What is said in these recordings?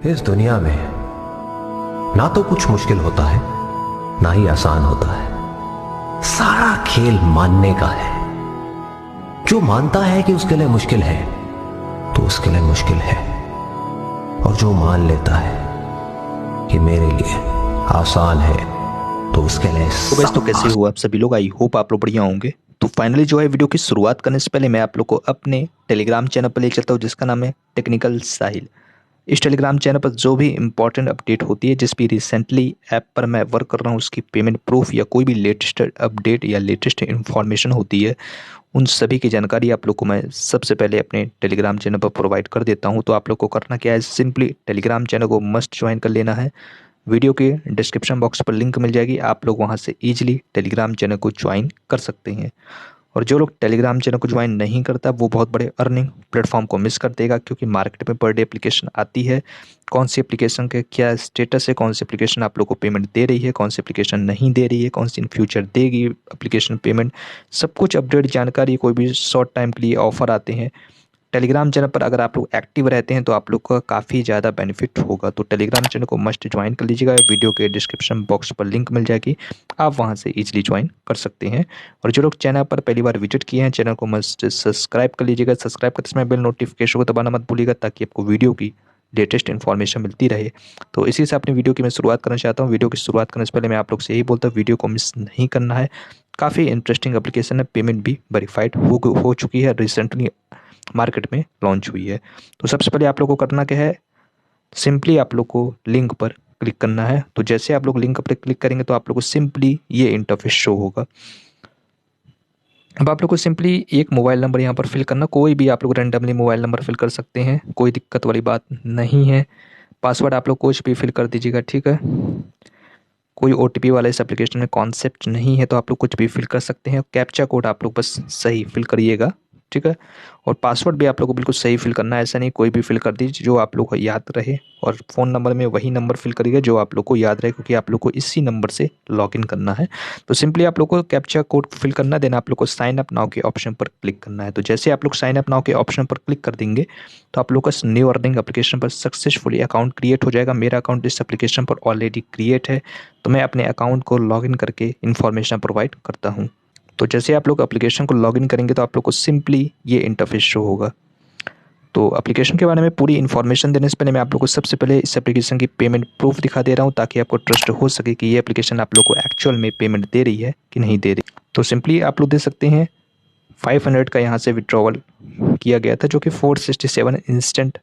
इस दुनिया में ना तो कुछ मुश्किल होता है ना ही आसान होता है। सारा खेल मानने का है। जो मानता है कि उसके लिए मुश्किल है तो उसके लिए मुश्किल है, और जो मान लेता है कि मेरे लिए आसान है तो उसके लिए तो बस तो कैसे हो आप सभी लोग, आई होप आप लोग बढ़िया होंगे। तो फाइनली जो है वीडियो की शुरुआत करने से पहले मैं आप लोग को अपने टेलीग्राम चैनल पर ले चलता हूँ जिसका नाम है टेक्निकल साहिल। इस टेलीग्राम चैनल पर जो भी इंपॉर्टेंट अपडेट होती है, जिस भी रिसेंटली ऐप पर मैं वर्क कर रहा हूँ उसकी पेमेंट प्रूफ या कोई भी लेटेस्ट अपडेट या लेटेस्ट इन्फॉर्मेशन होती है, उन सभी की जानकारी आप लोग को मैं सबसे पहले अपने टेलीग्राम चैनल पर प्रोवाइड कर देता हूँ। तो आप लोग को करना क्या है, सिंपली टेलीग्राम चैनल को मस्ट ज्वाइन कर लेना है। वीडियो के डिस्क्रिप्शन बॉक्स पर लिंक मिल जाएगी, आप लोग वहाँ से ईजिली टेलीग्राम चैनल को ज्वाइन कर सकते हैं। और जो लोग टेलीग्राम चैनल को ज्वाइन नहीं करता वो बहुत बड़े अर्निंग प्लेटफॉर्म को मिस कर देगा, क्योंकि मार्केट में पर डे एप्लीकेशन आती है, कौन सी एप्लीकेशन के क्या स्टेटस है, कौन सी एप्लीकेशन आप लोग को पेमेंट दे रही है, कौन सी एप्लीकेशन नहीं दे रही है, कौन सी इन फ्यूचर देगी एप्लीकेशन पेमेंट, सब कुछ अपडेट जानकारी, कोई भी शॉर्ट टाइम के लिए ऑफर आते हैं टेलीग्राम चैनल पर अगर आप लोग एक्टिव रहते हैं तो आप लोग का काफ़ी ज़्यादा बेनिफिट होगा। तो टेलीग्राम चैनल को मस्ट ज्वाइन कर लीजिएगा, वीडियो के डिस्क्रिप्शन बॉक्स पर लिंक मिल जाएगी, आप वहां से इजीली ज्वाइन कर सकते हैं। और जो लोग चैनल पर पहली बार विजिट किए हैं चैनल को मस्ट सब्सक्राइब कर लीजिएगा। सब्सक्राइब करते समय बेल नोटिफिकेशन को दबाना मत भूलिएगा ताकि आपको वीडियो की लेटेस्ट इन्फॉर्मेशन मिलती रहे। तो इसी से अपनी वीडियो की मैं शुरुआत करना चाहता हूँ। वीडियो की शुरुआत करने से पहले मैं आप लोग से यही बोलता हूँ, वीडियो को मिस नहीं करना है। काफ़ी इंटरेस्टिंग एप्लीकेशन है, पेमेंट भी वेरीफाइड हो चुकी है, रिसेंटली मार्केट में लॉन्च हुई है। तो सबसे पहले आप लोग को करना क्या है, सिंपली आप लोग को लिंक पर क्लिक करना है। तो जैसे आप लोग लिंक पर क्लिक करेंगे तो आप लोग को सिंपली ये इंटरफेस शो होगा। अब आप लोग को सिंपली एक मोबाइल नंबर यहाँ पर फिल करना, कोई भी आप लोग रैंडमली मोबाइल नंबर फिल कर सकते हैं, कोई दिक्कत वाली बात नहीं है। पासवर्ड आप लोग कुछ भी फिल कर दीजिएगा, ठीक है। कोई ओटीपी वाला इस एप्लीकेशन में कॉन्सेप्ट नहीं है, तो आप लोग कुछ भी फिल कर सकते हैं। कैप्चा कोड आप लोग बस सही फिल करिएगा, ठीक है। और पासवर्ड भी आप लोग को बिल्कुल सही फिल करना है, ऐसा नहीं कोई भी फिल कर दीजिए जो आप लोग को याद रहे। और फ़ोन नंबर में वही नंबर फिल करिएगा जो आप लोग को याद रहे, क्योंकि आप लोग को इसी नंबर से लॉगिन करना है। तो सिंपली आप लोग को कैप्चा कोड फिल करना, देन आप लोग को साइन अप नाउ के ऑप्शन पर क्लिक करना है। तो जैसे आप लोग साइन अप नाउ के ऑप्शन पर क्लिक कर देंगे तो आप लोग का न्यू अर्निंग एप्लीकेशन पर सक्सेसफुली अकाउंट क्रिएट हो जाएगा। मेरा अकाउंट इस एप्लीकेशन पर ऑलरेडी क्रिएट है, तो मैं अपने अकाउंट को लॉगिन करके इन्फॉर्मेशन प्रोवाइड करता हूँ। तो जैसे आप लोग एप्लीकेशन को लॉगिन करेंगे तो आप लोग को सिंपली ये इंटरफेस शो होगा। तो एप्लीकेशन के बारे में पूरी इन्फॉर्मेशन देने से पहले मैं आप लोग को सबसे पहले इस एप्लीकेशन की पेमेंट प्रूफ दिखा दे रहा हूँ, ताकि आपको ट्रस्ट हो सके कि ये एप्लीकेशन आप लोग को एक्चुअल में पेमेंट दे रही है कि नहीं दे रही। तो सिंपली आप लोग देख सकते हैं 500 का यहाँ से विड्रॉवल किया गया था, जो कि 467 इंस्टेंट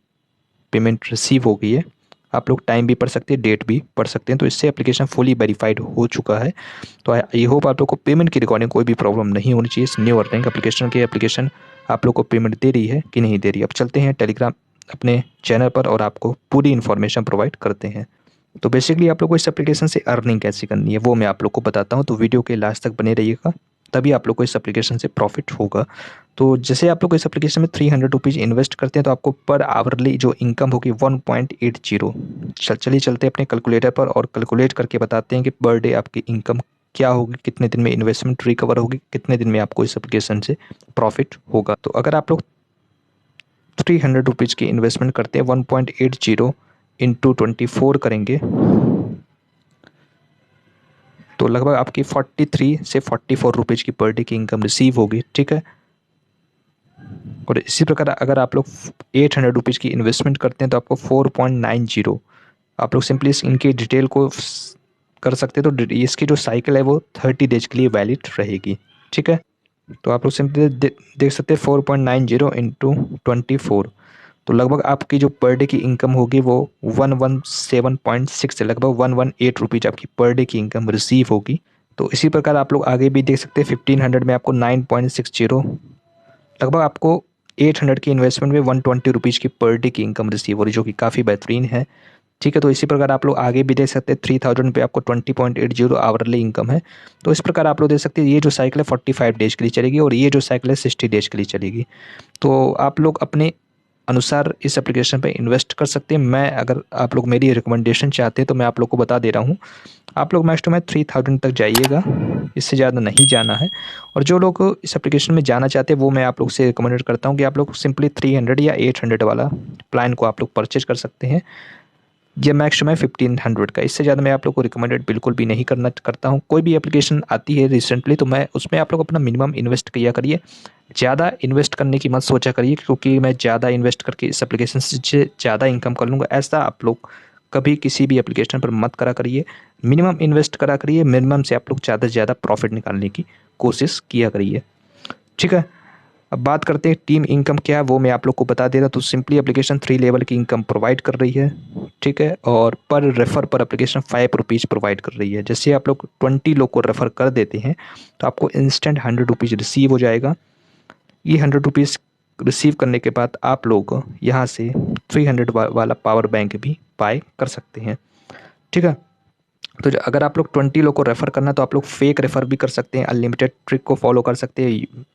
पेमेंट रिसीव हो गई है। आप लोग टाइम भी पढ़ सकते हैं, डेट भी पढ़ सकते हैं। तो इससे एप्लीकेशन फुली वेरीफाइड हो चुका है। तो आई होप आप लोग को पेमेंट की रिकॉर्डिंग कोई भी प्रॉब्लम नहीं होनी चाहिए। इस न्यू अर्निंग एप्लीकेशन आप लोग को पेमेंट दे रही है कि नहीं दे रही। अब चलते हैं टेलीग्राम अपने चैनल पर और आपको पूरी इन्फॉर्मेशन प्रोवाइड करते हैं। तो बेसिकली आप लोग को इस एप्लीकेशन से अर्निंग कैसे करनी है वो मैं आप लोग को बताता हूँ। तो वीडियो के लास्ट तक बने रहिएगा, तभी आप लोग को इस एप्लीकेशन से प्रॉफिट होगा। तो जैसे आप लोग इस एप्लीकेशन में 300 रुपीज़ इन्वेस्ट करते हैं तो आपको पर आवरली जो इनकम होगी 1.80। चलिए चलते हैं अपने कैलकुलेटर पर और कैलकुलेट करके बताते हैं कि पर डे आपकी इनकम क्या होगी, कितने दिन में इन्वेस्टमेंट रिकवर होगी, कितने दिन में आपको इस एप्लीकेशन से प्रॉफिट होगा। तो अगर आप लोग 300 रुपीज़ की इन्वेस्टमेंट करते हैं 1.80 इंटू 24 करेंगे तो लगभग आपकी 43 से 44 रुपीज़ की पर डे की इनकम रिसीव होगी, ठीक है। और इसी प्रकार अगर आप लोग 800 रुपीज़ की इन्वेस्टमेंट करते हैं तो आपको 4.90, आप लोग सिंपली इनकी डिटेल को कर सकते हैं। तो इसकी जो साइकिल है वो 30 डेज के लिए वैलिड रहेगी, ठीक है। तो आप लोग सिंपली देख सकते हैं 4.90 इंटू 24, तो लगभग आपकी जो पर डे की इनकम होगी वो 117.6 से लगभग 118 रुपीज़ आपकी पर डे की इनकम रिसीव होगी। तो इसी प्रकार आप लोग आगे भी देख सकते हैं 1500 में आपको 9.60, लगभग आपको 800 की इन्वेस्टमेंट में 120 रुपीज़ की पर डे की इनकम रिसीव हो रही, जो कि काफ़ी बेहतरीन है, ठीक है। तो इसी प्रकार आप लोग आगे भी देख सकते हैं 3000 पे आपको 20.80 आवरली इनकम है। तो इस प्रकार आप लोग देख सकते हैं ये जो साइकिल है 45 डेज के लिए चलेगी और ये जो साइकिल है 60 डेज के लिए चलेगी। तो आप लोग अपने अनुसार इस एप्लीकेशन पे इन्वेस्ट कर सकते हैं। मैं अगर आप लोग मेरी रिकमेंडेशन चाहते हैं तो मैं आप लोग को बता दे रहा हूँ, आप लोग मैक्स टू मैक्स 3000 तक जाइएगा, इससे ज़्यादा नहीं जाना है। और जो लोग इस एप्लीकेशन में जाना चाहते हैं वो मैं आप लोग से रिकमेंड करता हूँ कि आप लोग सिंपली 300 या 800 वाला प्लान को आप लोग परचेज कर सकते हैं। ये मैक्सिमम है 1500 का, इससे ज़्यादा मैं आप लोग को रिकमेंडेड बिल्कुल भी नहीं करता हूँ। कोई भी एप्लीकेशन आती है रिसेंटली तो मैं उसमें आप लोग अपना मिनिमम इन्वेस्ट किया करिए, ज़्यादा इन्वेस्ट करने की मत सोचा करिए क्योंकि मैं ज़्यादा इन्वेस्ट करके इस एप्लीकेशन से ज़्यादा इनकम कर लूँगा, ऐसा आप लोग कभी किसी भी एप्लीकेशन पर मत करा करिए। मिनिमम इन्वेस्ट करा करिए, मिनिमम से आप लोग ज़्यादा से ज़्यादा प्रॉफिट निकालने की कोशिश किया करिए, ठीक है। अब बात करते हैं टीम इनकम क्या है, वो मैं आप लोग को बता दे रहा हूँ। तो सिंपली एप्लीकेशन 3 लेवल की इनकम प्रोवाइड कर रही है, ठीक है, और पर रेफ़र पर एप्लीकेशन 5 रुपीज़ प्रोवाइड कर रही है। जैसे आप लोग 20 लोग को रेफ़र कर देते हैं तो आपको इंस्टेंट 100 रुपीज़ रिसीव हो जाएगा। ये 100 रुपीज़ रिसीव करने के बाद आप लोग यहाँ से 300 वाला पावर बैंक भी बाय कर सकते हैं, ठीक है। तो अगर आप लोग 20 लोग को रेफ़र करना तो आप लोग फेक रेफ़र भी कर सकते हैं, अनलिमिटेड ट्रिक को फॉलो कर सकते हैं।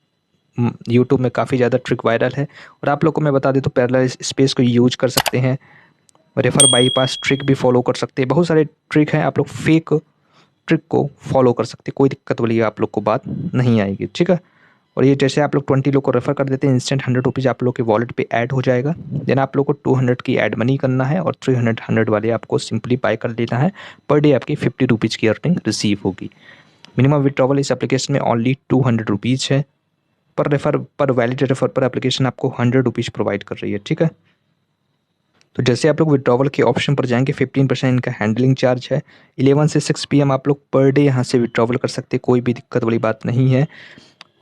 यूट्यूब में काफ़ी ज़्यादा ट्रिक वायरल है, और आप लोग को मैं बता दें तो पैरेलल स्पेस को यूज कर सकते हैं, रेफ़र बाईपास ट्रिक भी फॉलो कर सकते हैं। बहुत सारे ट्रिक हैं, आप लोग फेक ट्रिक को फॉलो कर सकते हैं, कोई दिक्कत वाली आप लोग को बात नहीं आएगी, ठीक है। और ये जैसे आप लोग 20 लोग को रेफ़र कर देते हैं, इंस्टेंट 100 रुपीज़ आप लोग के वॉलेट पे ऐड हो जाएगा। देन आप लोग को 200 की ऐड मनी करना है और 300 वाले आपको सिंपली बाय कर लेना है। पर डे आपकी 50 रुपीज़ की अर्निंग रिसीव होगी। मिनिमम विड्रॉवल इस एप्लीकेशन में ओनली 200 रुपीज़ है। पर रेफ़र पर वैलिड रेफ़र पर एप्लीकेशन आपको 100 रुपीज़ प्रोवाइड कर रही है, ठीक है। तो जैसे आप लोग विड्रॉवल के ऑप्शन पर जाएंगे, 15% इनका हैंडलिंग चार्ज है। 11 से 6 PM आप लोग पर डे यहाँ से विड्रॉवल कर सकते हैं, कोई भी दिक्कत वाली बात नहीं है।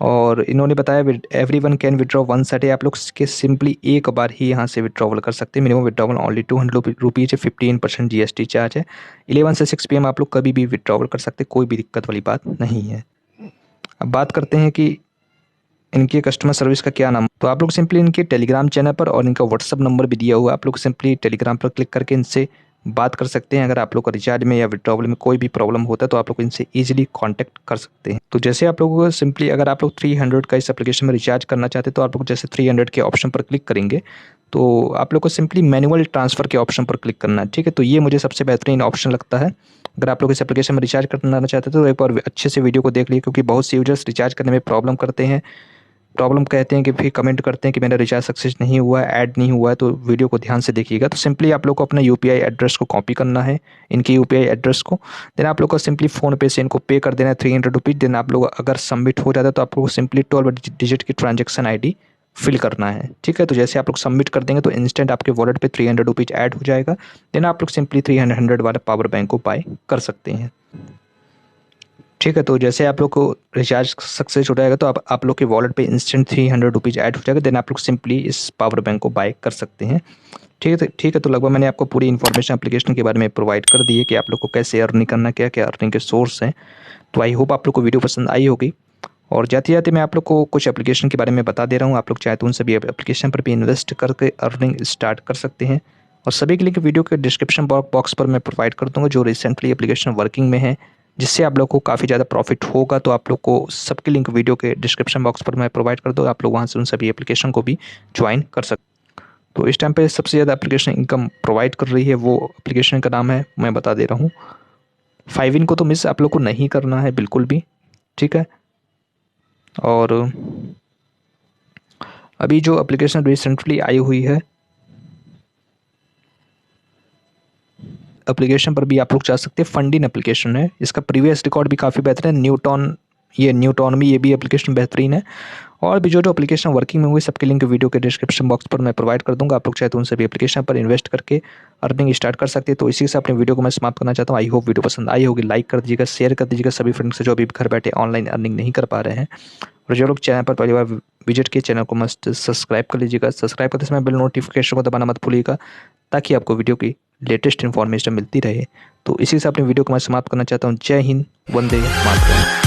और इन्होंने बताया everyone can withdraw once a day, आप लोग के सिंपली एक बार ही यहाँ से विड्रॉवल कर सकते हैं। मिनिमम विड्रॉवल ओनली 200 रुपीज़ है, 15% GST चार्ज है। 11 से 6 PM आप लोग कभी भी विड्रॉवल कर सकते हैं, कोई भी दिक्कत वाली बात नहीं है। अब बात करते हैं कि इनके कस्टमर सर्विस का क्या नाम। तो आप लोग सिंपली इनके टेलीग्राम चैनल पर, और इनका व्हाट्सअप नंबर भी दिया हुआ है, आप लोग सिंपली टेलीग्राम पर क्लिक करके इनसे बात कर सकते हैं। अगर आप लोग का रिचार्ज में या विड्रॉवल में कोई भी प्रॉब्लम होता है तो आप लोग इनसे ईजिली कांटेक्ट कर सकते हैं। तो जैसे आप लोगों को सिंपली अगर आप लोग 300 का इस एप्लीकेशन में रिचार्ज करना चाहते हैं तो आप लोग जैसे 300 के ऑप्शन पर क्लिक करेंगे तो आप लोग को सिंपली मैनुअल ट्रांसफ़र के ऑप्शन पर क्लिक करना है, ठीक है। तो ये मुझे सबसे बेहतरीन ऑप्शन लगता है। अगर आप लोग इस एप्लीकेशन में रिचार्ज करना चाहते हैं तो एक बार अच्छे से वीडियो को देख लीजिए, क्योंकि बहुत से यूजर्स रिचार्ज करने में प्रॉब्लम करते हैं, प्रॉब्लम कहते हैं कि फिर कमेंट करते हैं कि मेरा रिचार्ज सक्सेस नहीं हुआ है, ऐड नहीं हुआ है। तो वीडियो को ध्यान से देखिएगा। तो सिंपली आप लोग को अपना UPI एड्रेस को कॉपी करना है, इनके UPI एड्रेस को। देन आप लोग को सिंपली फ़ोन पे से इनको पे कर देना है 300 रुपीज़। देन आप लोग अगर सबमिट हो जाता है तो आप लोग को सिंपली 12 डिजिट की ट्रांजेक्शन ID फिल करना है, ठीक है। तो जैसे आप लोग सबमिट कर देंगे तो इंस्टेंट आपके वॉलेट पे 300 रुपीज़ ऐड हो जाएगा। देन आप लोग सिंपली 300 वाला पावर बैंक को बाय कर सकते हैं, ठीक है। तो जैसे आप लोग को रिचार्ज सक्सेस हो जाएगा तो आप लोग के वॉलेट पे इंस्टेंट 300 रुपीज़ ऐड हो जाएगा। देन आप लोग सिंपली इस पावर बैंक को बाय कर सकते हैं, ठीक है। ठीक है, तो लगभग मैंने आपको पूरी इन्फॉर्मेशन एप्लीकेशन के बारे में प्रोवाइड कर दी है कि आप लोग को कैसे अर्निंग करना, क्या क्या अर्निंग के सोर्स हैं। तो आई होप आप लोग को वीडियो पसंद आई होगी। और जाते जाते मैं आप लोग को कुछ एप्लीकेशन के बारे में बता दे रहा हूँ। आप लोग चाहे तो उन सभी एप्लीकेशन पर भी इन्वेस्ट करके अर्निंग स्टार्ट कर सकते हैं। और सभी के लिंक वीडियो के डिस्क्रिप्शन बॉक्स पर मैं प्रोवाइड कर दूँगा, जो रिसेंटली एप्लीकेशन वर्किंग में है, जिससे आप लोग को काफ़ी ज़्यादा प्रॉफिट होगा। तो आप लोग को सबके लिंक वीडियो के डिस्क्रिप्शन बॉक्स पर मैं प्रोवाइड कर दूँ, आप लोग वहाँ से उन सभी एप्लीकेशन को भी ज्वाइन कर सकते। तो इस टाइम पे सबसे ज़्यादा एप्लीकेशन इनकम प्रोवाइड कर रही है, वो एप्लीकेशन का नाम है, मैं बता दे रहा हूँ, फाइविन को तो मिस आप लोग को नहीं करना है बिल्कुल भी, ठीक है। और अभी जो एप्लीकेशन रिसेंटली आई हुई है, एप्लीकेशन पर भी आप लोग जा सकते हैं। फंडिन एप्लीकेशन है, इसका प्रीवियस रिकॉर्ड भी काफ़ी बेहतरीन है। न्यूटॉन में ये भी एप्लीकेशन बेहतरीन है। और भी जो एप्लीकेशन वर्किंग में हुई सबके लिंक वीडियो के डिस्क्रिप्शन बॉक्स पर मैं प्रोवाइड कर दूंगा। आप लोग चाहे तो उन सभी एप्लीकेशन पर इन्वेस्ट करके अर्निंग स्टार्ट कर सकते हैं। तो इसी से अपने वीडियो को मैं समाप्त करना चाहता हूँ। आई होप वीडियो पसंद आई होगी, लाइक कर दीजिएगा, शेयर कर दीजिएगा सभी फ्रेंड्स से जो अभी घर बैठे ऑनलाइन अर्निंग नहीं कर पा रहे हैं। और जो लोग चैनल पर पहली बार विजिट किए, चैनल को मस्ट सब्सक्राइब कर लीजिएगा। सब्सक्राइब करते समय बेल नोटिफिकेशन को दबाना मत भूलिएगा, ताकि आपको वीडियो की लेटेस्ट इन्फॉर्मेशन मिलती रहे। तो इसी से अपने वीडियो को मैं समाप्त करना चाहता हूँ। जय हिंद, वंदे मातरम।